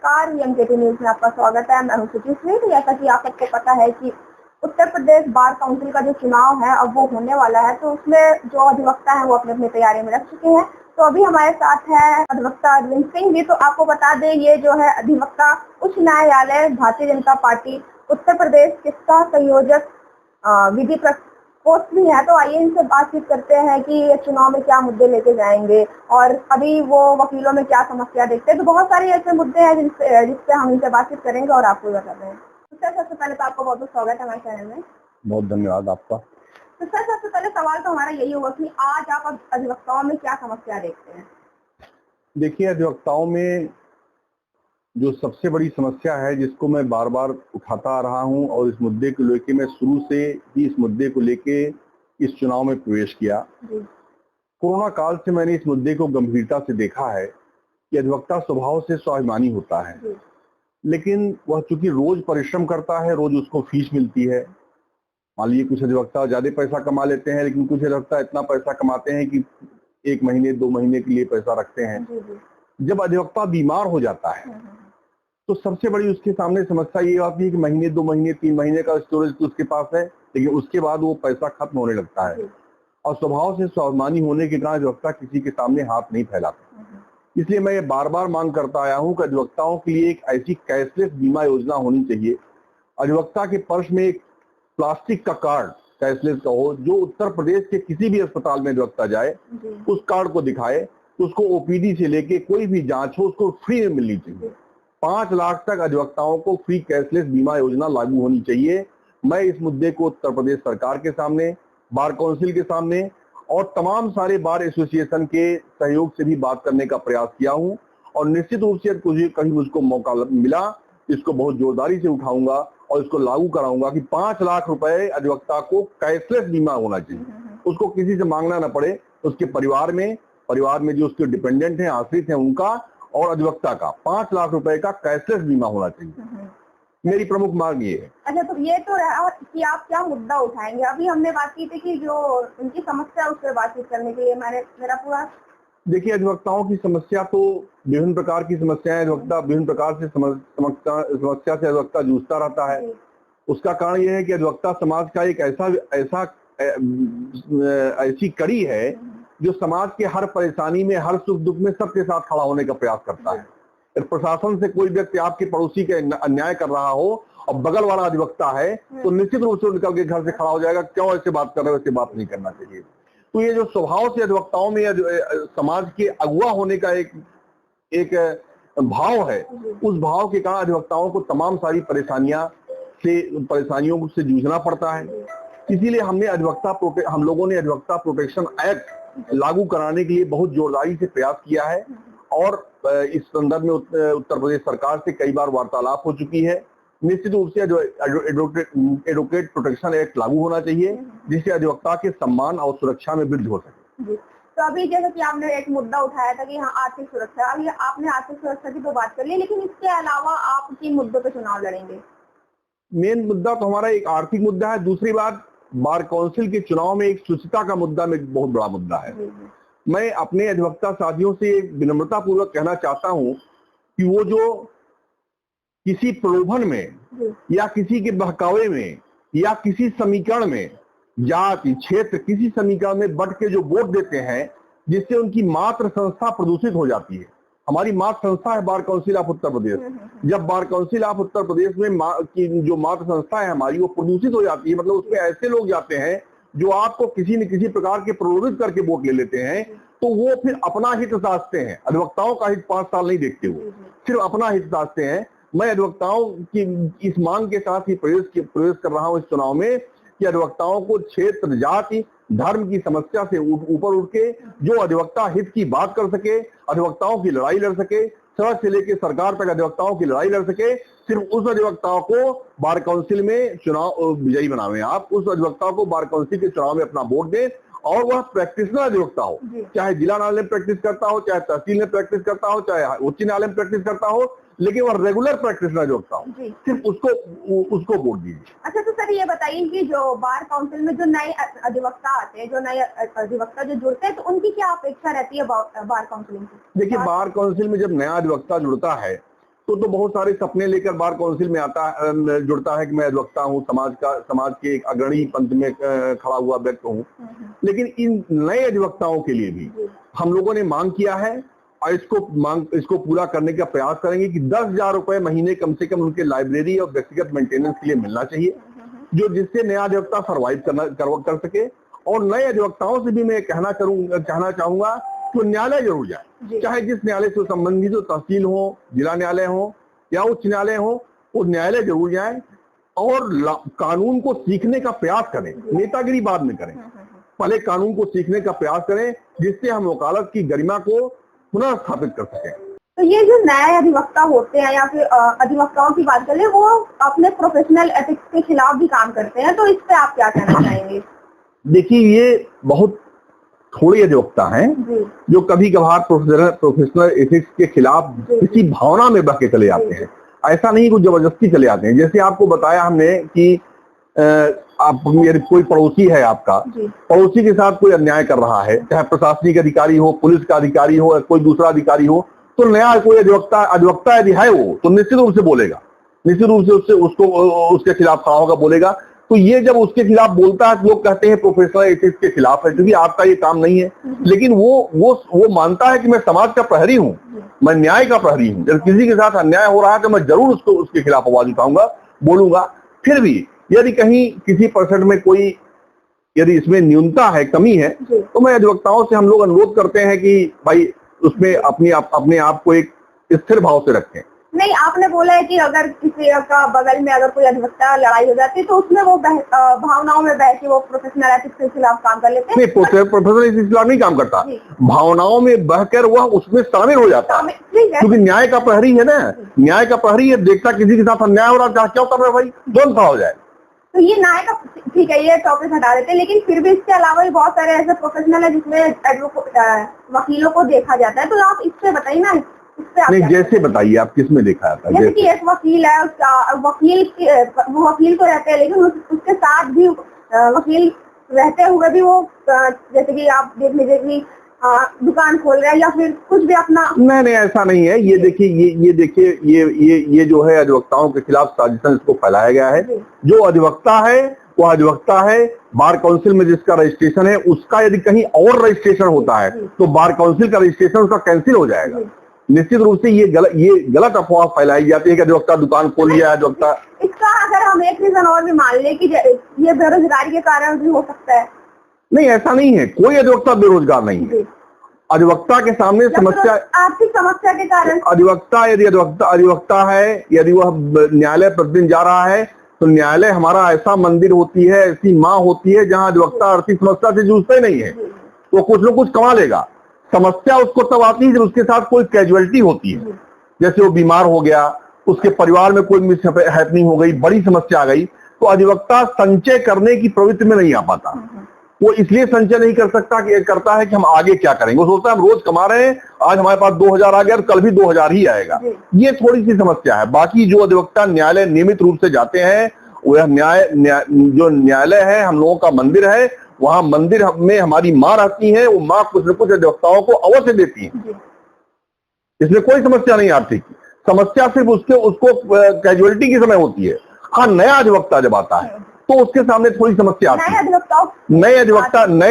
नमस्कार, वीएमकेटी न्यूज में आपका स्वागत है। मैं हूं सुचिश्री। तो जैसा कि आप सबको पता है कि उत्तर प्रदेश बार काउंसिल का जो चुनाव है अब वो होने वाला है, तो उसमें जो अधिवक्ता है वो अपनी अपनी तैयारी में रख चुके हैं। तो अभी हमारे साथ है अधिवक्ता अरविंद सिंह जी। तो आपको बता दें, ये जो है अधिवक्ता उच्च न्यायालय भारतीय जनता पार्टी उत्तर प्रदेश किसका संयोजक विधि पोस्ट भी है। तो आइए इनसे बातचीत करते हैं कि ये चुनाव में क्या मुद्दे लेके जाएंगे और अभी वो वकीलों में क्या समस्या देखते हैं। तो बहुत सारे ऐसे मुद्दे हैं जिससे हम इनसे बातचीत करेंगे और आपको बता रहे हैं। तो सर, सबसे पहले तो आपका बहुत बहुत स्वागत है हमारे चैनल में। बहुत धन्यवाद आपका। तो सर, सबसे पहले सवाल तो हमारा यही होगा कि आज आप अधिवक्ताओं में क्या समस्या देखते हैं? देखिए, अधिवक्ताओं में जो सबसे बड़ी समस्या है, जिसको मैं बार बार उठाता आ रहा हूं, और इस मुद्दे को लेके मैं शुरू से ही इस मुद्दे को लेके इस चुनाव में प्रवेश किया। कोरोना काल से मैंने इस मुद्दे को गंभीरता से देखा है कि अधिवक्ता स्वभाव से स्वाभिमानी होता है, लेकिन वह चूंकि रोज परिश्रम करता है, रोज उसको फीस मिलती है। मान लीजिए कुछ अधिवक्ता ज्यादा पैसा कमा लेते हैं, लेकिन कुछ अधिवक्ता इतना पैसा कमाते हैं कि 1 महीने 2 महीने के लिए पैसा रखते हैं। जब अधिवक्ता बीमार हो जाता है तो सबसे बड़ी उसके सामने समस्या ये आती है कि महीने 2 महीने 3 महीने का स्टोरेज तो उसके पास है, लेकिन उसके बाद वो पैसा खत्म होने लगता है। और स्वभाव से स्वाभिमानी होने के कारण अधिवक्ता किसी के सामने हाथ नहीं फैलाता। इसलिए मैं ये बार बार मांग करता आया हूं कि अधिवक्ताओं के लिए एक ऐसी कैशलेस बीमा योजना होनी चाहिए। अधिवक्ता के पर्स में एक प्लास्टिक का कार्ड कैशलेस का हो, जो उत्तर प्रदेश के किसी भी अस्पताल में अधिवक्ता जाए उस कार्ड को दिखाए, उसको ओपीडी से लेके कोई भी जांच हो उसको फ्री में मिलनी चाहिए। 5 लाख तक अधिवक्ताओं को फ्री कैशलेस बीमा योजना लागू होनी चाहिए। मैं इस मुद्दे को उत्तर प्रदेश सरकार के सामने, बार काउंसिल के सामने और तमाम सारे बार एसोसिएशन के सहयोग से भी बात करने का प्रयास किया हूं, और निश्चित रूप से कहीं मुझको मौका मिला, इसको बहुत जोरदारी से उठाऊंगा और इसको लागू कराऊंगा कि 5 लाख रुपए अधिवक्ता को कैशलेस बीमा होना चाहिए। उसको किसी से मांगना ना पड़े, उसके परिवार में जो उसके डिपेंडेंट हैं, आश्रित हैं, उनका और अधिवक्ता का 5 लाख रुपए का कैशलेस बीमा होना चाहिए। मेरी प्रमुख मांग ये है। अच्छा, तो ये तो रहा कि आप क्या मुद्दा उठाएंगे। अभी हमने बात की थी कि जो उनकी समस्या उस पर बातचीत करने के लिए मेरा पूरा। देखिए, अधिवक्ताओं की समस्या तो विभिन्न प्रकार की समस्याएं, अधिवक्ता विभिन्न प्रकार से समस्या से अधिवक्ता जूझता रहता है। उसका कारण यह है कि अधिवक्ता समाज का एक ऐसी कड़ी है जो समाज के हर परेशानी में, हर सुख दुख में सबके साथ खड़ा होने का प्रयास करता है। प्रशासन से कोई व्यक्ति आपके पड़ोसी के अन्याय कर रहा हो और बगल वाला अधिवक्ता है, तो निश्चित रूप से निकल के घर से खड़ा हो जाएगा, क्यों ऐसे बात कर रहे हो, ऐसे बात नहीं करना चाहिए। तो ये जो स्वभाव से अधिवक्ताओं में समाज के अगुआ होने का एक भाव है, उस भाव के कारण अधिवक्ताओं को तमाम सारी परेशानियों से जूझना पड़ता है। इसीलिए हम लोगों ने अधिवक्ता प्रोटेक्शन एक्ट लागू कराने के लिए बहुत जोरदारी से प्रयास किया है, और इस संदर्भ में उत्तर प्रदेश सरकार से कई बार वार्तालाप हो चुकी है। निश्चित रूप से एडवोकेट प्रोटेक्शन एक्ट लागू होना चाहिए, जिससे अधिवक्ता के सम्मान और सुरक्षा में वृद्धि हो सके। तो अभी जैसे कि आपने एक मुद्दा उठाया था कि हाँ, आर्थिक सुरक्षा, अभी आपने आर्थिक सुरक्षा की तो बात कर ली, लेकिन इसके अलावा आप किन मुद्दों पे चुनाव लड़ेंगे? मेन मुद्दा तो हमारा एक आर्थिक मुद्दा है। दूसरी बात, बार काउंसिल के चुनाव में एक शुचिता का मुद्दा में बहुत बड़ा मुद्दा है। मैं अपने अधिवक्ता साथियों से विनम्रता पूर्वक कहना चाहता हूं कि वो जो किसी प्रलोभन में या किसी के बहकावे में या किसी समीकरण में, जाति क्षेत्र किसी समीकरण में बट के जो वोट देते हैं, जिससे उनकी मात्र संस्था प्रदूषित हो जाती है। हमारी मात्र संस्था है bar council of Uttar Pradesh. जब bar council of Uttar Pradesh में की जो मात्र संस्था है हमारी, वो प्रदूषित हो जाती है, मतलब उसमें ऐसे लोग जाते हैं जो आपको किसी न किसी प्रकार के प्रलोभित करके वोट ले लेते हैं, तो वो फिर अपना हित साधते हैं। अधिवक्ताओं का हित 5 साल नहीं देखते, वो सिर्फ अपना हित साधते हैं। मैं अधिवक्ताओं की इस मांग के साथ ही प्रवेश कर रहा हूं इस चुनाव में कि अधिवक्ताओं को क्षेत्र, जाति, धर्म की समस्या से ऊपर उठ के जो अधिवक्ता हित की बात कर सके, अधिवक्ताओं की लड़ाई लड़ सके, सड़क से लेकर सरकार तक अधिवक्ताओं की लड़ाई लड़ सके, सिर्फ उस अधिवक्ताओं को बार काउंसिल में चुनाव विजयी बनावे। आप उस अधिवक्ताओं को बार काउंसिल के चुनाव में अपना वोट दें, और वह प्रैक्टिशनर अधिवक्ता हो, चाहे जिला न्यायालय में प्रैक्टिस करता हो, चाहे तहसील में प्रैक्टिस करता हो, चाहे उच्च न्यायालय में प्रैक्टिस करता हो, लेकिन वह रेगुलर प्रैक्टिशनर अधिवक्ता हो, सिर्फ उसको वोट दीजिए। अच्छा, तो सर ये बताइए कि जो बार काउंसिल में जो नए अधिवक्ता आते हैं, जो नए अधिवक्ता जो जुड़ते हैं, तो उनकी क्या अपेक्षा रहती है बार काउंसिल की? देखिए, बार काउंसिल में जब नया अधिवक्ता जुड़ता है तो बहुत सारे सपने लेकर बार काउंसिल में जुड़ता है कि मैं अधिवक्ता हूँ, समाज के एक अग्रणी पंथ में खड़ा हुआ व्यक्ति हूँ। लेकिन इन नए अधिवक्ताओं के लिए भी हम लोगों ने मांग किया है और इसको पूरा करने का प्रयास करेंगे कि 10,000 रुपए महीने कम से कम उनके लाइब्रेरी और व्यक्तिगत मेंटेनेंस के लिए मिलना चाहिए, जिससे नया अधिवक्ता सर्वाइव कर सके। और नए अधिवक्ताओं से भी मैं कहना चाहूंगा कि न्यायालय जरूर जाए, चाहे जिस न्यायालय से संबंधित हो, तहसील हो, जिला न्यायालय हो या उच्च न्यायालय हो, वो न्यायालय जरूर जाए और कानून को सीखने का प्रयास करें। नेतागिरी बाद में करें, पहले कानून को सीखने का प्रयास करें, जिससे हम वकालत की गरिमा को पुनः स्थापित कर सकें। तो ये जो नए अधिवक्ता होते हैं या फिर अधिवक्ताओं की बात करें, वो अपने प्रोफेशनल एथिक्स के खिलाफ भी काम करते हैं, तो इस पे आप क्या कहना चाहेंगे? देखिए, ये बहुत थोड़े अधिवक्ता हैं जो कभी कभार प्रोफेशनल एथिक्स के खिलाफ किसी भावना में बह के चले जाते हैं। ऐसा नहीं कुछ जबरदस्ती चले जाते हैं। जैसे आपको बताया हमने कि आप कोई पड़ोसी है, आपका पड़ोसी के साथ कोई अन्याय कर रहा है, चाहे प्रशासनिक अधिकारी हो, पुलिस का अधिकारी हो या कोई दूसरा अधिकारी हो, तो नया कोई अधिवक्ता यदि है वो तो निश्चित रूप से बोलेगा, निश्चित रूप से उसके खिलाफ खड़ा होगा, बोलेगा। तो ये जब उसके खिलाफ बोलता है, लोग कहते हैं प्रोफेशनल एथिक्स के खिलाफ है, क्योंकि आपका ये काम नहीं है। लेकिन वो मानता है कि मैं समाज का प्रहरी हूँ, मैं न्याय का प्रहरी हूँ। जब किसी के साथ अन्याय हो रहा है तो मैं जरूर उसके खिलाफ आवाज उठाऊंगा, बोलूंगा। फिर भी यदि कहीं किसी परसेंट में कोई यदि इसमें न्यूनता है, कमी है, तो मैं अधिवक्ताओं से हम लोग अनुरोध करते हैं कि भाई उसमें अपने आप को एक स्थिर भाव से रखें। नहीं, आपने बोला है कि अगर किसी का बगल में अगर कोई अधिवक्ता लड़ाई हो जाती है तो उसमें वो भावनाओं में बह के वो प्रोफेशनल एथिक्स के खिलाफ काम कर लेते हैं। नहीं, प्रोफेशनल एथिक्स के खिलाफ नहीं काम करता, भावनाओं में बहकर वह उसमें शामिल हो जाता है, क्योंकि न्याय का प्रहरी है ना, न्याय का प्रहरी है, देखता किसी के साथ अन्याय हो रहा, क्या कर रहा है भाई, तुरंत खड़ा हो जाए। तो ये न्याय का, ठीक है, ये टॉपिक हटा देते हैं, लेकिन फिर भी इसके अलावा भी बहुत सारे ऐसे प्रोफेशनल है जिसमें वकीलों को देखा जाता है, तो आप इससे बताइए ना। नहीं, जैसे बताइए आप किस में देखा जाता है? जैसे कि एक वकील है, वो वकील तो रहते हैं, लेकिन उसके साथ भी वकील रहते हुए भी वो जैसे कि आप देख लीजिए कि दुकान खोल रहा है या फिर कुछ भी अपना। नहीं, ऐसा नहीं है। ये देखिए, ये जो है अधिवक्ताओं के खिलाफ साजिशन इसको फैलाया गया है। जो अधिवक्ता है वो अधिवक्ता है। बार काउंसिल में जिसका रजिस्ट्रेशन है, उसका यदि कहीं और रजिस्ट्रेशन होता है तो बार काउंसिल का रजिस्ट्रेशन उसका कैंसिल हो जाएगा। निश्चित रूप से ये गलत अफवाह फैलाई जाती है कि अधिवक्ता दुकान खोल लिया, अधिवक्ता। इसका अगर हम एक रीजन और भी मान ले कि ये बेरोजगारी के कारण भी हो सकता है। नहीं, ऐसा नहीं है, कोई अधिवक्ता बेरोजगार नहीं है। अधिवक्ता के सामने समस्या, आर्थिक समस्या के कारण अधिवक्ता है, यदि वह न्यायालय प्रतिदिन जा रहा है, तो न्यायालय हमारा ऐसा मंदिर होती है, ऐसी माँ होती है जहाँ अधिवक्ता आर्थिक समस्या से जूझता ही नहीं है। वो कुछ न कुछ कमा लेगा। समस्या उसको तब आती है जब उसके साथ कोई कैजुअलिटी होती है, जैसे वो बीमार हो गया, उसके परिवार में कोई मिसहैपनिंग हो गई, बड़ी समस्या आ गई, तो अधिवक्ता संचय करने की प्रवृत्ति में नहीं आ पाता। वो इसलिए संचय नहीं करता है कि हम आगे क्या करेंगे। वो सोचता है हम रोज कमा रहे हैं, आज हमारे पास 2,000 आ गया तो कल भी 2,000 ही आएगा। ये थोड़ी सी समस्या है। बाकी जो अधिवक्ता न्यायालय नियमित रूप से जाते हैं, वह जो न्यायालय है हम लोगों का मंदिर है, वहां मंदिर में हमारी माँ रहती है, वो माँ कुछ न कुछ अधिवक्ताओं को अवश्य देती है। इसमें कोई समस्या नहीं आर्थिक की। समस्या सिर्फ उसको कैजुअलिटी की समय होती है। हाँ, नया अधिवक्ता जब आता है तो उसके सामने थोड़ी समस्या आती है। नए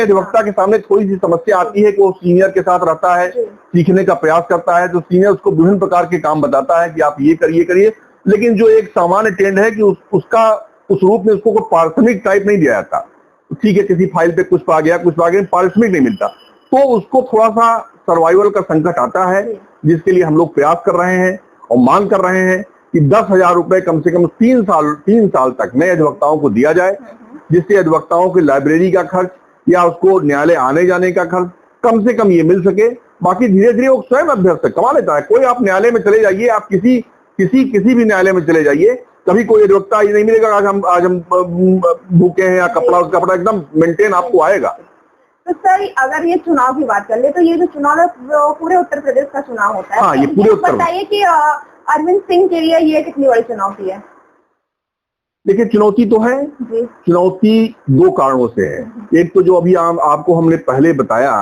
अधिवक्ता के सामने थोड़ी सी समस्या आती है कि वो सीनियर के साथ रहता है, सीखने का प्रयास करता है, तो सीनियर उसको विभिन्न प्रकार के काम बताता है कि आप ये करिए। लेकिन जो एक सामान्य ट्रेंड है कि उसका उस रूप में उसको कोई पारिश्रमिक टाइप नहीं दिया जाता। ठीक है, किसी फाइल पे कुछ आ गया, पारिश्रमिक नहीं मिलता, तो उसको थोड़ा सा सर्वाइवल का संकट आता है, जिसके लिए हम लोग प्रयास कर रहे हैं और मांग कर रहे हैं कि 10,000 रुपए कम से कम 3 साल तक नए अधिवक्ताओं को दिया जाए, जिससे अधिवक्ताओं की लाइब्रेरी का खर्च या उसको न्यायालय आने जाने का खर्च कम से कम ये मिल सके। बाकी धीरे धीरे वो स्वयं अभ्यस्त कमा लेता है। कोई आप न्यायालय में चले जाइए, आप किसी भी न्यायालय में चले जाइए, कभी कोई अधिवक्ता ये नहीं मिलेगा आज हम भूखे हैं या कपड़ा एकदम मेंटेन आपको आएगा। तो सर, अगर ये चुनाव की बात कर ले, तो ये जो चुनाव है वो पूरे उत्तर प्रदेश का चुनाव होता है। हाँ, ये पूरे उत्तर। बताइए कि अरविंद सिंह के लिए ये कितनी बड़ी चुनौती है? देखिए, चुनौती तो है। चुनौती 2 कारणों से है। एक तो जो अभी आपको हमने पहले बताया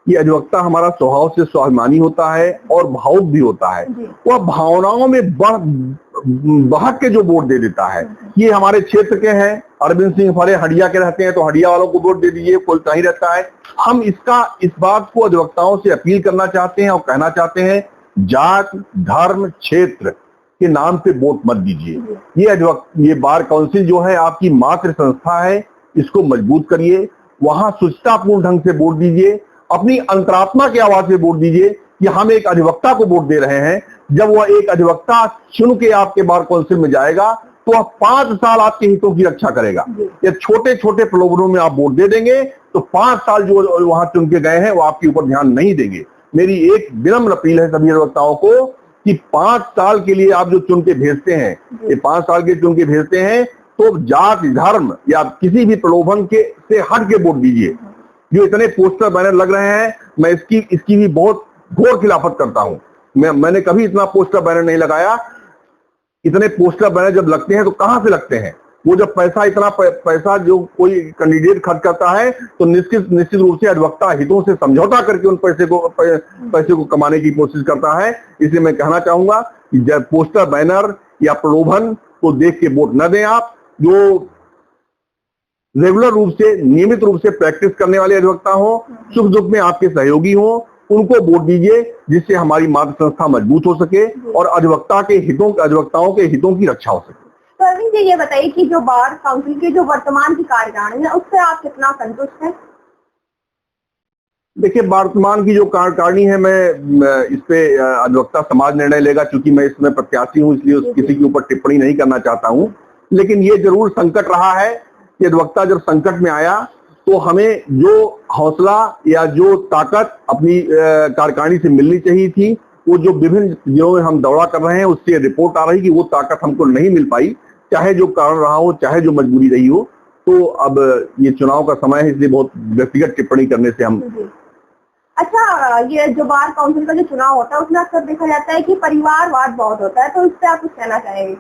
कि अधिवक्ता हमारा स्वभाव से स्वाभिमानी होता है और भावुक भी होता है। वह भावनाओं में बहक के जो वोट दे देता है, ये हमारे क्षेत्र के हैं, अरविंद सिंह फरे हड़िया के रहते हैं तो हड़िया वालों को वोट दे दीजिए, कोई कहीं रहता है। हम इस बात को अधिवक्ताओं से अपील करना चाहते हैं और कहना चाहते हैं, जात धर्म क्षेत्र के नाम पे वोट मत दीजिए। ये बार काउंसिल जो है आपकी मातृ संस्था है, इसको मजबूत करिए, वहां सुचितापूर्ण ढंग से वोट दीजिए, अपनी अंतरात्मा की आवाज से वोट दीजिए कि हम एक अधिवक्ता को वोट दे रहे हैं। जब वह एक अधिवक्ता चुन के आपके बार काउंसिल में जाएगा तो वह 5 साल आपके हितों की रक्षा करेगा। या छोटे छोटे प्रलोभनों में आप वोट दे देंगे तो 5 साल जो वहां चुन के गए हैं वो आपके ऊपर ध्यान नहीं देंगे। मेरी एक विनम्र अपील है सभी अधिवक्ताओं को कि 5 साल के लिए आप जो चुन के भेजते हैं, ये 5 साल के चुन के भेजते हैं तो जात धर्म या किसी भी प्रलोभन के से हट के वोट दीजिए। जो इतने पोस्टर बैनर लग रहे हैं, मैं इसकी भी बहुत घोर खिलाफत करता हूं। मैंने कभी इतना पोस्टर बैनर नहीं लगाया। इतने पोस्टर बैनर जब लगते हैं तो कहां से लगते हैं? वो जब इतना पैसा जो कोई कैंडिडेट खर्च करता है तो निश्चित रूप से अधिवक्ता हितों से समझौता करके उन पैसे को कमाने की कोशिश करता है। इसलिए मैं कहना चाहूंगा कि जब पोस्टर बैनर या प्रलोभन को देख के वोट न दें। आप जो रेगुलर रूप से नियमित रूप से प्रैक्टिस करने वाले अधिवक्ता हो, सुख दुख में आपके सहयोगी हो, उनको वोट दीजिए, जिससे हमारी मातृ संस्था मजबूत हो सके और अधिवक्ताओं के हितों की रक्षा हो सके। तो अरविंद जी, ये बताइए कि जो बार काउंसिल की जो वर्तमान की कार्यकारिणी है उससे आप कितना संतुष्ट हैं? देखिए, वर्तमान की जो कार्यकारिणी है, मैं इस पे अधिवक्ता समाज निर्णय लेगा, क्योंकि मैं इसमें प्रत्याशी हूं, इसलिए किसी के ऊपर टिप्पणी नहीं करना चाहता हूं। लेकिन ये जरूर संकट रहा है कि अधिवक्ता जब संकट में आया तो हमें जो हौसला या जो ताकत अपनी कार्यकारिणी से मिलनी चाहिए थी, वो जो विभिन्न जिलों में हम दौरा कर रहे हैं उससे रिपोर्ट आ रही कि वो ताकत हमको नहीं मिल पाई, चाहे जो कारण रहा हो, चाहे जो मजबूरी रही हो। तो अब ये चुनाव का समय है, इसलिए बहुत व्यक्तिगत टिप्पणी करने से हम। अच्छा, ये जो बार काउंसिल का जो चुनाव होता है उसमें अक्सर देखा जाता है कि परिवारवाद बहुत होता है, तो इससे आप कुछ कहना चाहेंगे?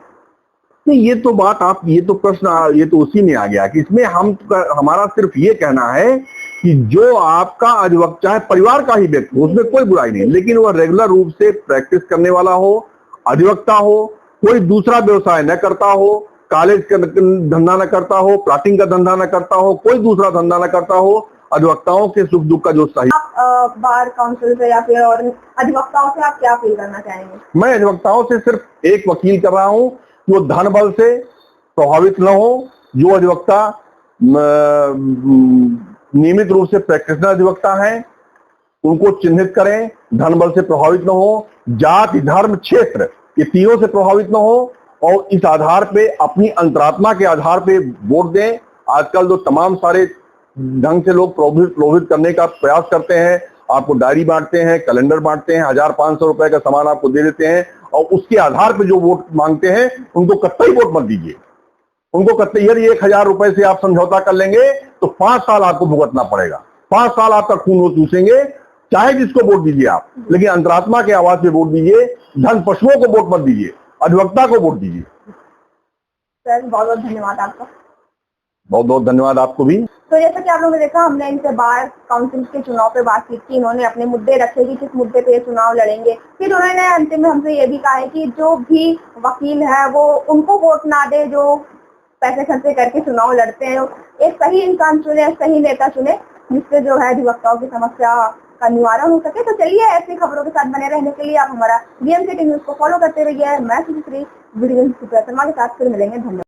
नहीं, ये तो प्रश्न ये तो उसी में आ गया कि इसमें हमारा सिर्फ ये कहना है कि जो आपका अधिवक्ता है परिवार का ही व्यक्ति हो, उसमें कोई बुराई नहीं, लेकिन वह रेगुलर रूप से प्रैक्टिस करने वाला हो, अधिवक्ता हो, कोई दूसरा व्यवसाय न करता हो, कॉलेज का धंधा न करता हो, प्लाटिंग का धंधा न करता हो, कोई दूसरा धंधा न करता हो। अधिवक्ताओं के सुख दुख का जो सही। आप बार काउंसिल से या फिर और अधिवक्ताओं से आप क्या अपील करना चाहेंगे? मैं अधिवक्ताओं से सिर्फ एक वकील कर रहा हूं, जो धन बल से प्रभावित न हो। जो अधिवक्ता नियमित रूप से प्रैक्टिशनर अधिवक्ता हैं, उनको चिन्हित करें, धन बल से प्रभावित न हो, जाति धर्म क्षेत्र ये तीनों से प्रभावित न हो, और इस आधार पे अपनी अंतरात्मा के आधार पे वोट दें। आजकल जो तमाम सारे ढंग से लोग प्रलोभित करने का प्रयास करते हैं, आपको डायरी बांटते हैं, कैलेंडर बांटते हैं, 1500 रुपए का सामान आपको दे देते हैं और उसके आधार पे जो वोट मांगते हैं उनको कतई वोट मत दीजिए। उनको कतई, यदि 1000 रुपए से आप समझौता कर लेंगे तो 5 साल आपको भुगतना पड़ेगा। 5 साल आपका खून वो चूसेंगे, चाहे जिसको वोट दीजिए आप, लेकिन अंतरात्मा के आवाज पे वोट दीजिए। धन पशुओं को वोट मत दीजिए, अधिवक्ता को वोट दीजिए। सर, बहुत बहुत धन्यवाद आपका। बहुत बहुत धन्यवाद आपको भी। तो जैसा कि आप लोगों ने देखा, हमने इनसे बार काउंसिल के चुनाव पे बातचीत की। इन्होंने अपने मुद्दे रखे कि किस मुद्दे पे ये चुनाव लड़ेंगे। फिर उन्होंने अंतिम में हमसे ये भी कहा है कि जो भी वकील है वो उनको वोट ना दे जो पैसे खर्चे करके चुनाव लड़ते हैं। एक सही इंसान चुने, सही नेता चुने, जिससे जो है अधिवक्ताओं की समस्या का निवारण हो सके। तो चलिए, ऐसी खबरों के साथ बने रहने के लिए आप हमारा BMK न्यूज को फॉलो करते रहिए। मैं सुश्री वीडियो के साथ फिर मिलेंगे। धन्यवाद।